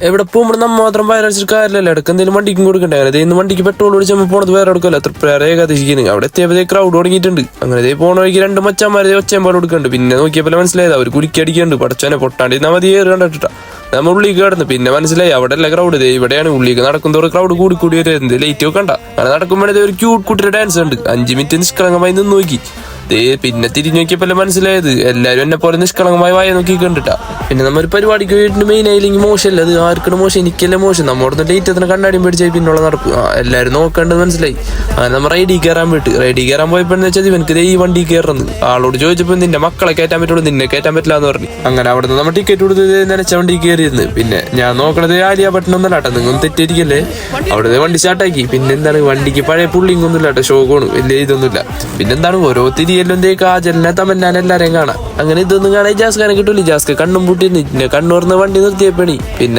എവിടെ പോകുമ്പോൾ നമ്മ മാത്രം വയറടിച്ചിട്ട് കാര്യമല്ല. ഇടയ്ക്ക് എന്തെങ്കിലും വണ്ടിക്കും കൊടുക്കണ്ടേ. അങ്ങനെ ഇന്ന് വണ്ടിക്ക് പെട്രോൾ ഒഴിച്ചപ്പോൾ പോണത് വേറെ എടുക്കല്ലോ. തൃപ്രയാർ ഏകാദശിക്കുന്നു അവിടെ എത്തിയപ്പോഴേ ക്രൗഡ് തുടങ്ങിയിട്ടുണ്ട്. അങ്ങനെ പോണ വഴിക്ക് രണ്ട് മച്ചന്മാരെ ഒച്ചയമ്പാട് കൊടുക്കുന്നുണ്ട്. പിന്നെ നോക്കിയപ്പോൾ മനസ്സിലായത് അവർ കുലുക്കിയടിക്കുന്നുണ്ട്. പടച്ചോനെ പൊട്ടാണ്ടി മതി ഏറ് കണ്ടിട്ടാ നമ്മൾ ഉള്ളിക്ക് കിടന്നു. പിന്നെ മനസ്സിലായി അവിടെ അല്ല ക്രൗഡ് ഇവിടെയാണ്. ഉള്ളിക്ക് നടക്കുന്നതോടെ ക്രൗഡ് കൂടി വരുന്നത്. ലൈറ്റ് ഒക്കെ കണ്ട അങ്ങനെ നടക്കുമ്പോഴേ ഒരു ക്യൂട്ട് കുട്ടിയുടെ ഡാൻസ് ഉണ്ട്. 5 മിനിറ്റ് നിഷ്കളങ്കമായി നിന്ന് നോക്കി. പിന്നെ തിരിഞ്ഞു നോക്കിയപ്പോൾ മനസ്സിലായത് എല്ലാരും എന്നെ പോലെ നിഷ്കളങ്കമായി വായ നോക്കി കണ്ടിട്ടാ. പിന്നെ നമ്മ ഒരു പരിപാടിക്ക് പോയിട്ട് മെയിൻ ആയില്ലെങ്കിൽ മോശമല്ല. അത് ആർക്കാണ് മോശം? എനിക്കല്ല മോശം. നമ്മോടൊന്ന് ഡേറ്റ് എത്ര കണ്ണാടിയും പേടിച്ചായി പിന്നുള്ള നടപ്പ് എല്ലാവരും നോക്കേണ്ടത് മനസ്സിലായി. അങ്ങനെ നമ്മൾ റൈഡിൽ കയറാൻ വിട്ട്. റൈഡിൽ കയറാൻ പോയപ്പോഴെന്ന് വെച്ചാൽ ഇവനക്ക് ഈ വണ്ടി കയറുന്നത്. ആളോട് ചോദിച്ചപ്പോൾ നിന്റെ മക്കളെ കയറ്റാൻ പറ്റുള്ളൂ, നിന്നെ കയറ്റാൻ പറ്റില്ല എന്ന് പറഞ്ഞു. അങ്ങനെ അവിടെ നിന്ന് നമ്മൾ ടിക്കറ്റ് കൊടുത്ത് നനച്ച വണ്ടി കയറിയിരുന്നു. പിന്നെ ഞാൻ നോക്കണത് ആലിയ പട്ടണമൊന്നല്ല കേട്ടോ, നിങ്ങൾ തെറ്റിയിരിക്കല്ലേ. അവിടെ വണ്ടി സ്റ്റാർട്ടാക്കി. പിന്നെ എന്താണ് വണ്ടിക്ക് പഴയ പുള്ളിങ് ഒന്നുമില്ല കേട്ടോ, ഷോക്കാണ്, വലിയ ഇതൊന്നുമില്ല. പിന്നെന്താണ് ഓരോ തിരിയെല്ലാം എന്തേ കാജലിനെ തമന്നാൻ എല്ലാരെയും കാണാം. അങ്ങനെ ഇതൊന്നും കാണാൻ ജാസ്കാനെ കിട്ടൂല. ജാസ്ക കണ്ണും പൂട്ടിന്ന് കണ്ണൂർന്ന് വണ്ടി നിർത്തിയപ്പണി. പിന്നെ